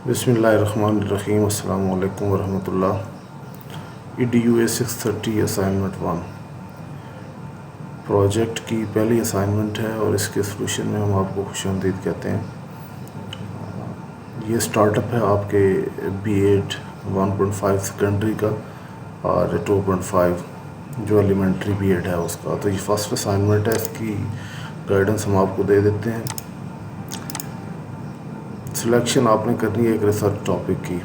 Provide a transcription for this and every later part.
بسم اللہ الرحمن الرحیم. السلام علیکم ورحمۃ اللہ. EDUA 630 اسائنمنٹ 1 پروجیکٹ کی پہلی اسائنمنٹ ہے اور اس کے سلوشن میں ہم آپ کو خوش آمدید کہتے ہیں. یہ سٹارٹ اپ ہے آپ کے B.Ed 1.5 سیکنڈری کا اور 2.5 جو ایلیمنٹری B.Ed ہے اس کا. تو یہ فرسٹ اسائنمنٹ ہے, اس کی گائیڈنس ہم آپ کو دے دیتے ہیں. سلیکشن آپ نے کرنی ہے ایک ریسرچ ٹاپک کی.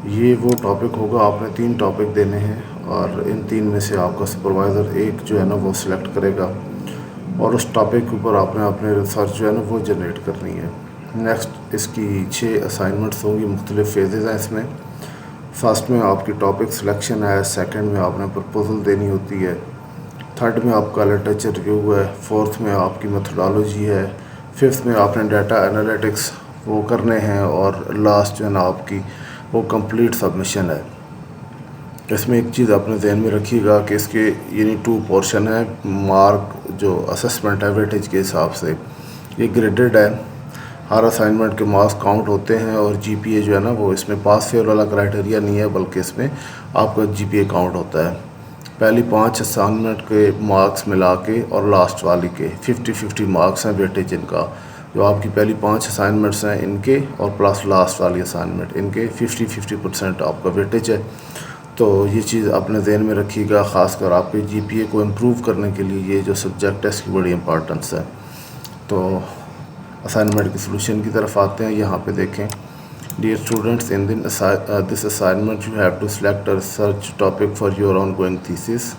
یہ وہ ٹاپک ہوگا, آپ نے 3 ٹاپک دینے ہیں اور ان 3 میں سے آپ کا سپروائزر ایک جو ہے نا وہ سلیکٹ کرے گا اور اس ٹاپک کے اوپر آپ نے اپنے ریسرچ جو ہے نا وہ جنریٹ کرنی ہے. نیکسٹ اس کی 6 اسائنمنٹس ہوں گی, مختلف فیزز ہیں اس میں. فرسٹ میں آپ کی ٹاپک سلیکشن ہے, سیکنڈ میں آپ نے پرپوزل دینی ہوتی ہے, تھرڈ میں آپ کا لٹریچر ریویو ہے, فورتھ میں آپ کی میتھڈالوجی ہے, ففتھ میں آپ نے ڈیٹا انالیٹکس وہ کرنے ہیں اور لاسٹ جو ہے نا آپ کی وہ کمپلیٹ سبمیشن ہے. اس میں ایک چیز آپ نے ذہن میں رکھیے گا کہ اس کے یعنی 2 پورشن ہے. مارک جو اسسمنٹ ہے ویٹیج کے حساب سے یہ گریڈڈ ہے. ہر اسائنمنٹ کے مارکس کاؤنٹ ہوتے ہیں اور GPA جو ہے نا وہ اس میں پاس فیل والا کرائٹیریا نہیں ہے, بلکہ اس میں آپ کا GPA کاؤنٹ ہوتا ہے. پہلی 5 اسائنمنٹ کے مارکس ملا کے اور لاسٹ والی کے 50-50 مارکس ہیں ویٹیج ان کا. جو آپ کی پہلی 5 اسائنمنٹس ہیں ان کے اور پلس لاسٹ والی اسائنمنٹ ان کے 50% آپ کا ویٹیج ہے. تو یہ چیز اپنے ذہن میں رکھیے گا, خاص کر آپ کے GPA کو امپروو کرنے کے لیے یہ جو سبجیکٹ ہے اس کی بڑی امپارٹنس ہے. تو اسائنمنٹ کی سلوشن کی طرف آتے ہیں. یہاں پہ دیکھیں, dear students, in this assignment you have to select a research topic for your ongoing thesis.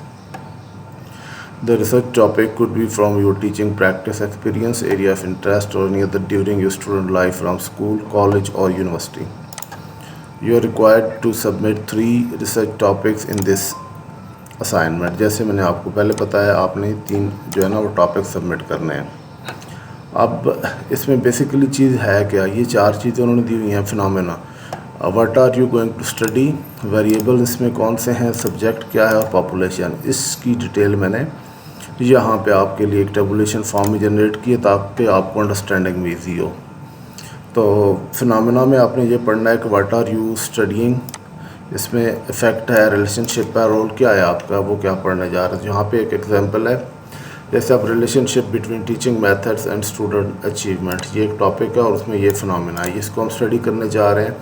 The research topic could be from your teaching practice experience, area of interest, or any other during your student life from school, college, or university. You are required to submit 3 research topics in this assignment. جیسے میں نے آپ کو پہلے بتایا, آپ نے 3 جو ہے نا وہ ٹاپک سبمٹ کرنے ہیں. اب اس میں بیسیکلی چیز ہے کیا, یہ 4 چیزیں انہوں نے دی ہوئی ہیں. Phenomena, what are you going to study, variable اس میں کون سے ہیں, سبجیکٹ کیا ہے, اور پاپولیشن. اس کی ڈیٹیل میں نے یہاں پہ آپ کے لیے ایک ٹیبولیشن فارم میں جنریٹ کیے تاکہ آپ کو انڈرسٹینڈنگ میں ایزی ہو. تو فنومینا میں آپ نے یہ پڑھنا ہے کہ واٹ آر یو اسٹڈیئنگ, اس میں افیکٹ ہے, ریلیشن شپ ہے, رول کیا ہے آپ کا, وہ کیا پڑھنے جا رہے ہیں. یہاں پہ ایک ایگزامپل ہے, جیسے آپ relation ship between teaching methods and student achievement, یہ ایک ٹاپک ہے اور اس میں یہ فنومینا ہے, اس کو ہم اسٹڈی کرنے جا رہے ہیں.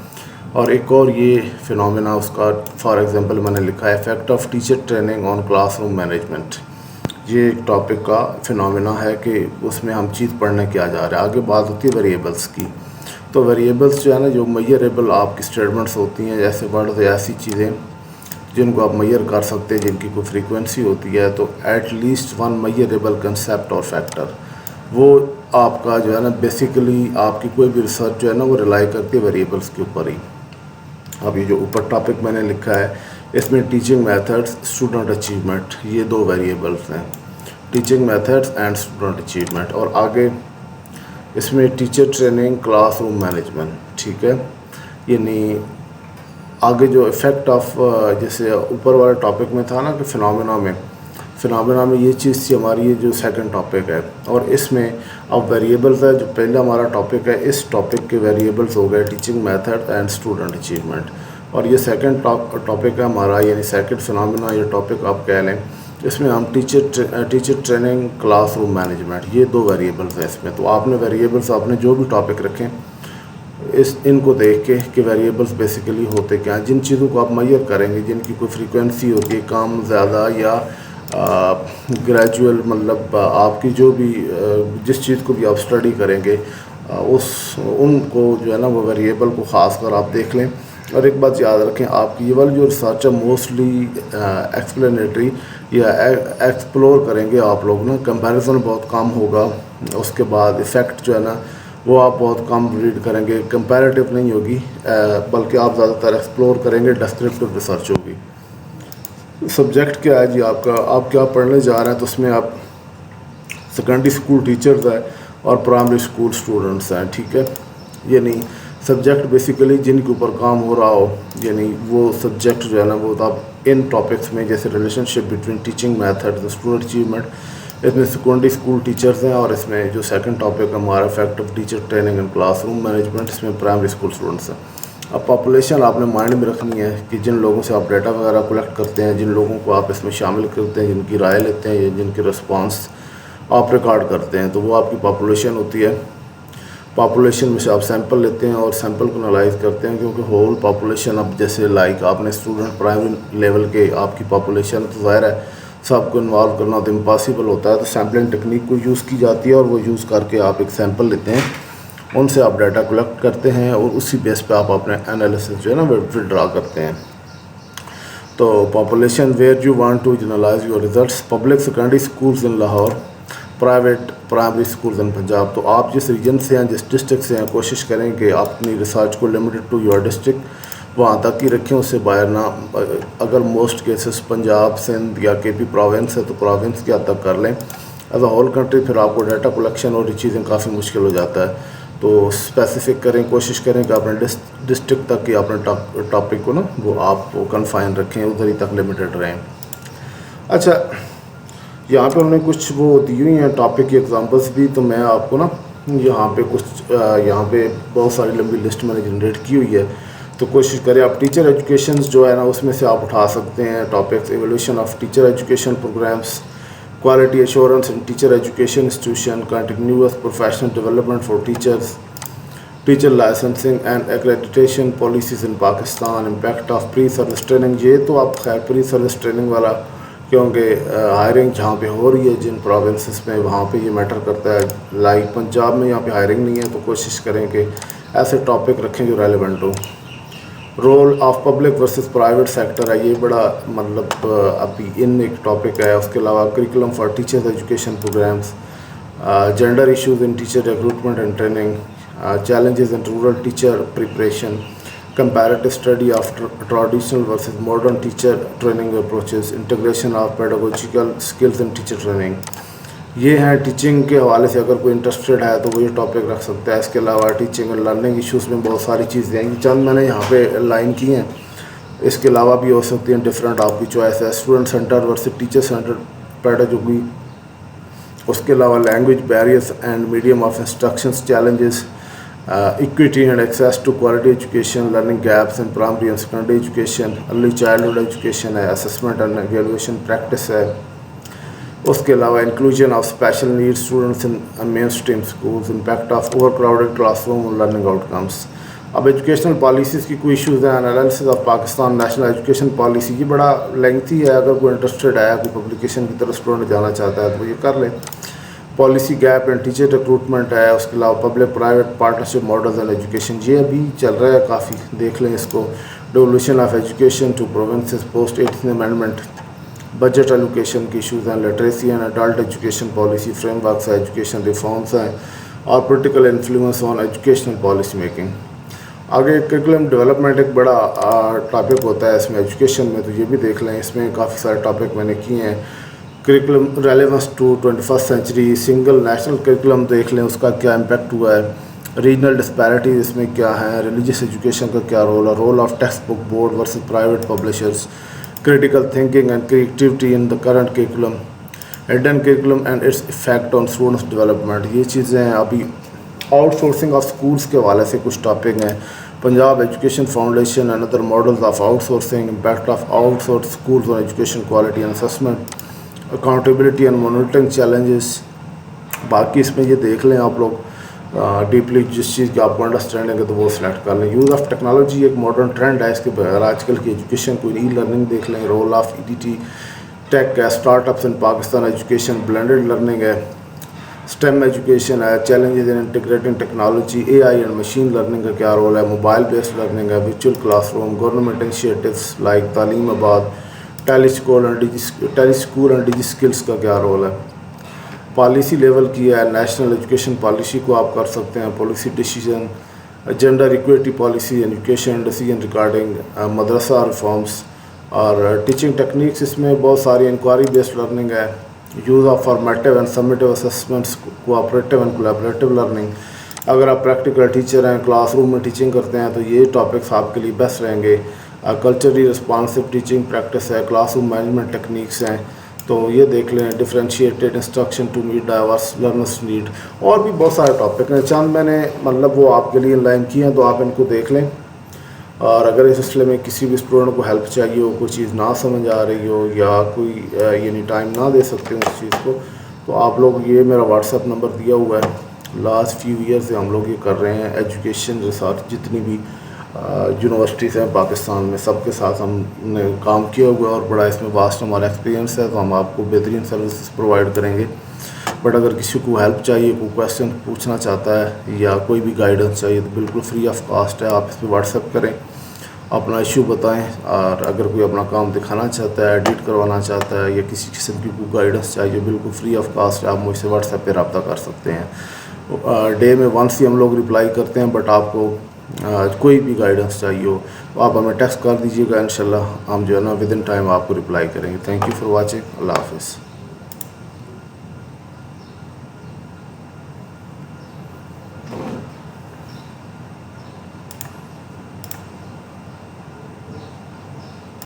اور ایک اور یہ فنومینا اس کا فار ایگزامپل میں نے لکھا ہے, effect of teacher training on classroom management. یہ ایک ٹاپک کا فنومینا ہے کہ اس میں ہم چیز پڑھنے کیا جا رہے ہیں. آگے بات ہوتی ہے ویریبلس کی. تو ویریبلس جو ہے نا, جو میئریبل آپ کی اسٹیٹمنٹس ہوتی ہیں, جیسے ورڈز یا ایسی چیزیں جن کو آپ میئر کر سکتے ہیں, جن کی کوئی فریکوینسی ہوتی ہے. تو ایٹ لیسٹ 1 میئریبل کنسیپٹ اور فیکٹر, وہ آپ کا جو ہے نا بیسیکلی آپ کی کوئی بھی ریسرچ جو ہے نا وہ ریلائی کرتی ہے ویریبلس کے اوپر ہی. اب یہ جو اوپر ٹاپک میں نے لکھا ہے, اس میں ٹیچنگ میتھڈس, اسٹوڈنٹ اچیومنٹ, یہ 2 ویریبلس ہیں, teaching methods and student achievement. اور آگے اس میں teacher training, class room management. ٹھیک ہے, یعنی آگے جو افیکٹ آف, جیسے اوپر والے ٹاپک میں تھا نا کہ فنومینا میں یہ چیز تھی ہماری, یہ جو سیکنڈ ٹاپک ہے. اور اس میں اب ویریبلز ہے, جو پہلا ہمارا ٹاپک ہے, اس ٹاپک کے ویریبلز ہو گئے teaching method and student achievement. اور یہ سیکنڈ ٹاپک ہے ہمارا, یعنی سیکنڈ فنومینا یہ ٹاپک آپ کہہ لیں. اس میں ہم teacher training, class room management, یہ 2 ویریبلز ہیں اس میں. تو آپ نے ویریبلز آپ نے جو بھی ٹاپک رکھیں ان کو دیکھ کے کہ ویریبلز بیسیکلی ہوتے کیا ہیں, جن چیزوں کو آپ میئر کریں گے, جن کی کوئی فریکوینسی ہوتی ہے کم زیادہ یا گریجول, مطلب آپ کی جو بھی جس چیز کو بھی آپ اسٹڈی کریں گے ان کو جو ہے نا وہ ویریبل کو خاص کر آپ دیکھ لیں. اور ایک بات یاد رکھیں, آپ کی یہ والی جو ریسرچ ہے موسٹلی ایکسپلینیٹری یا ایکسپلور کریں گے آپ لوگ نا, کمپیریزن بہت کم ہوگا. اس کے بعد ایفیکٹ جو ہے نا وہ آپ بہت کم ریڈ کریں گے, کمپیریٹیو نہیں ہوگی, بلکہ آپ زیادہ تر ایکسپلور کریں گے, ڈسکرپٹیو ریسرچ ہوگی. سبجیکٹ کیا ہے جی آپ کا, آپ کیا پڑھنے جا رہے ہیں. تو اس میں آپ سیکنڈری اسکول ٹیچرز ہیں اور پرائمری اسکول اسٹوڈنٹس ہیں. ٹھیک ہے, یعنی سبجیکٹ بیسیکلی جن کے اوپر کام ہو رہا ہو, یعنی وہ سبجیکٹ جو ہے نا وہ آپ ان ٹاپکس میں, جیسے relationship between teaching method student achievement, اس میں سیکنڈری اسکول ٹیچرز ہیں، اور اس میں جو سیکنڈ ٹاپک ہے ہمارا effective teacher training and classroom management, اس میں پرائمری اسکول اسٹوڈنٹس ہیں۔ اب پاپولیشن آپ نے مائنڈ میں رکھنی ہے کہ جن لوگوں سے آپ ڈیٹا وغیرہ کلیکٹ کرتے ہیں، جن لوگوں کو آپ اس میں شامل کرتے ہیں، جن کی رائے لیتے ہیں یا جن کی رسپانس آپ ریکارڈ کرتے ہیں، تو وہ آپ کی پاپولیشن ہوتی ہے۔ پاپولیشن میں سے آپ سیمپل لیتے ہیں اور سیمپل کو انالائز کرتے ہیں، کیونکہ ہول پاپولیشن اب جیسے لائک آپ نے اسٹوڈنٹ پرائمری لیول کے آپ کی پاپولیشن تو ظاہر ہے سب کو انوالو کرنا تو امپاسبل ہوتا ہے، تو سیمپلنگ ٹیکنیک کو یوز کی جاتی ہے، اور وہ یوز کر کے آپ ایک سیمپل لیتے ہیں، ان سے آپ ڈیٹا کلیکٹ کرتے ہیں، اور اسی بیس پہ آپ اپنے انالیسس جو ہے نا وہ ڈرا کرتے ہیں۔ تو population where you want to generalise your results, public secondary schools in Lahore, private primary schools in Punjab. تو آپ جس ریجن سے ہیں، جس ڈسٹرکٹ سے ہیں، کوشش کریں کہ آپ اپنی ریسرچ کو لمیٹڈ ٹو یور ڈسٹرکٹ وہاں تک ہی رکھیں، اس سے باہر نہ۔ اگر موسٹ کیسز پنجاب، سندھ یا کے پی پروونس ہے تو پروونس کی حد تک کر لیں۔ ایز اے ہول کنٹری پھر آپ کو ڈیٹا کلیکشن اور یہ چیزیں کافی مشکل ہو جاتا ہے، تو اسپیسیفک کریں، کوشش کریں کہ اپنے ڈسٹرکٹ تک ہی اپنے ٹاپک کو نا وہ آپ کو کنفائن رکھیں، ادھر ہی تک لمیٹڈ رہیں۔ اچھا، یہاں پہ ہم نے کچھ وہ دی ہوئی ہیں ٹاپک کی ایگزامپلس بھی، تو میں آپ کو نا یہاں پہ بہت ساری لمبی لسٹ میں نے جنریٹ کی ہوئی ہے، تو کوشش کریں آپ ٹیچر ایجوکیشنز جو ہے نا اس میں سے آپ اٹھا سکتے ہیں topics: evolution of teacher education programmes, quality assurance in teacher education institution, continuous professional development for teachers, teacher licensing and accreditation policies in Pakistan, impact of pre service training. یہ تو آپ خیر پری سروس ٹریننگ والا، کیونکہ ہائرنگ جہاں پہ ہو رہی ہے جن پروونسز میں وہاں پہ یہ میٹر کرتا ہے، لائک پنجاب میں یہاں پہ ہائرنگ نہیں ہے، تو کوشش کریں کہ ایسے ٹاپک رکھیں جو ریلیونٹ ہو۔ Role of public versus private sector ہے، یہ بڑا مطلب ابھی ان ایک ٹاپک ہے۔ اس کے علاوہ curriculum for teachers education programmes, gender issues in teacher recruitment and training, challenges in rural teacher preparation, comparative study of traditional versus modern teacher training approaches, integration of pedagogical skills in teacher training۔ یہ ہیں teaching کے حوالے سے، اگر کوئی interested ہے تو وہ یہ ٹاپک رکھ سکتا ہے۔ اس کے علاوہ ٹیچنگ اینڈ لرننگ ایشوز میں بہت ساری چیزیں ہیں، چند میں نے یہاں پہ لائن کی ہیں، اس کے علاوہ بھی ہو سکتی ہیں، ڈفرینٹ آپ کی چوائس ہے۔ Student centre versus teacher centre pedagogy, اس کے علاوہ language barriers and medium of instructions challenges, equity and access to quality education, learning gaps in primary and secondary education، early childhood education ہے، assessment and evaluation practice ہے۔ اس کے علاوہ inclusion of special needs students in mainstream schools، impact of overcrowded classroom and learning outcomes۔ اب educational policies کی کوئی issues ہیں، analysis of Pakistan national education policy, یہ بڑا لینگتھی ہے، اگر کوئی انٹرسٹڈ ہے، کوئی پبلیکیشن کی طرف اسٹوڈنٹ جانا چاہتا ہے تو وہ یہ کر لیں۔ Policy gap and teacher recruitment ہے، اس کے علاوہ public private partnership models and education, یہ ابھی چل رہا ہے کافی، دیکھ لیں اس کو۔ Devolution of education to provinces post 18 amendment, budget allocation کی ایشوز ہیں، literacy and adult education policy framework ہے، ایجوکیشن ریفارمس ہیں، اور political influence on educational policy making. آگے کریکولم ڈیولپمنٹ ایک بڑا ٹاپک ہوتا ہے اس میں ایجوکیشن میں، تو یہ بھی دیکھ لیں، اس میں کافی سارے ٹاپک میں نے کیے ہیں۔ Curriculum relevance to 21st century, single national curriculum دیکھ لیں، اس کا کیا امپیکٹ ہوا ہے۔ ریجنل ڈسپیرٹیز اس میں کیا ہیں، ریلیجیس ایجوکیشن کا کیا رول ہے، role of textbook board versus private publishers, critical thinking and creativity in the current curriculum, hidden curriculum and its effect on students development. یہ چیزیں ہیں۔ ابھی آؤٹ سورسنگ آف اسکولس کے حوالے سے کچھ ٹاپک ہیں، Punjab education foundation and other models of out sourcing, impact of out source schools on education quality and assessment, accountability and monitoring challenges. باقی اس میں یہ دیکھ لیں آپ لوگ ڈیپلی، جس چیز کی آپ کو انڈرسٹینڈنگ ہے تو وہ سلیکٹ کر لیں۔ یوز آف ٹیکنالوجی ایک ماڈرن ٹرینڈ ہے، اس کے بغیر آج کل کی ایجوکیشن کوئی ای لرننگ دیکھ لیں، رول آف EDT ٹیک ہے، اسٹارٹ اپس ان پاکستان ایجوکیشن، بلینڈڈ لرننگ ہے، اسٹیم ایجوکیشن ہے، challenges in integrating technology, AI and machine learning کا کیا رول ہے، موبائل بیسڈ لرننگ ہے، virtual class room, government initiatives like تعلیم آباد، ٹیلی اسکول اینڈ ڈیجی اسکلس کا کیا رول ہے۔ پالیسی لیول کی ہے، نیشنل ایجوکیشن پالیسی کو آپ کر سکتے ہیں، policy decision, gender equity policy, education decision recording, madrasa reforms, اور ٹیچنگ ٹیکنیکس اس میں بہت ساری انکوائری بیسڈ لرننگ ہے، use of formative and summative assessments, cooperative and collaborative learning. اگر آپ پریکٹیکل ٹیچر ہیں، کلاس روم میں ٹیچنگ کرتے ہیں تو یہ ٹاپکس آپ کے لیے بیسٹ رہیں گے۔ کلچرلی رسپانسو ٹیچنگ پریکٹس ہے، کلاس روم مینجمنٹ ٹیکنیکس ہیں، تو یہ دیکھ لیں، differentiated instruction to meet diverse learners need, اور بھی بہت سارے ٹاپک ہیں، چند میں نے مطلب وہ آپ کے لیے لائن کی ہیں، تو آپ ان کو دیکھ لیں. اور اگر اس سلسلے میں کسی بھی اسٹوڈنٹ کو ہیلپ چاہیے ہو، کوئی چیز نہ سمجھ آ رہی ہو، یا کوئی یعنی ٹائم نہ دے سکتے ہوں اس چیز کو، تو آپ لوگ، یہ میرا واٹس ایپ نمبر دیا ہوا ہے. لاسٹ فیو ایئر سے ہم لوگ یہ کر رہے ہیں، ایجوکیشن ریسرچ جتنی بھی یونیورسٹیز ہیں پاکستان میں، سب کے ساتھ ہم نے کام کیا ہوا ہے، اور بڑا اس میں واسٹ ہمارا ایکسپیرینس ہے، تو ہم آپ کو بہترین سروسز پرووائڈ کریں گے. بٹ اگر کسی کو ہیلپ چاہیے، کوئی کویشچن پوچھنا چاہتا ہے یا کوئی بھی گائیڈنس چاہیے، تو بالکل فری آف کاسٹ ہے. آپ اس پہ واٹس ایپ کریں، اپنا ایشو بتائیں، اور اگر کوئی اپنا کام دکھانا چاہتا ہے، ایڈٹ کروانا چاہتا ہے، یا کسی قسم کی کوئی گائیڈنس چاہیے، بالکل فری آف کاسٹ ہے. آپ مجھ سے واٹس ایپ پہ رابطہ کر سکتے ہیں. ڈے میں ونس ہی ہم لوگ رپلائی کرتے ہیں، بٹ آپ کو کوئی بھی گائیڈنس چاہیے ہو تو آپ ہمیں ٹیکسٹ کر دیجیے گا، انشاءاللہ ہم جو ہے نا ود ان ٹائم آپ کو رپلائی کریں گے. Thank you for watching. Allah حافظ.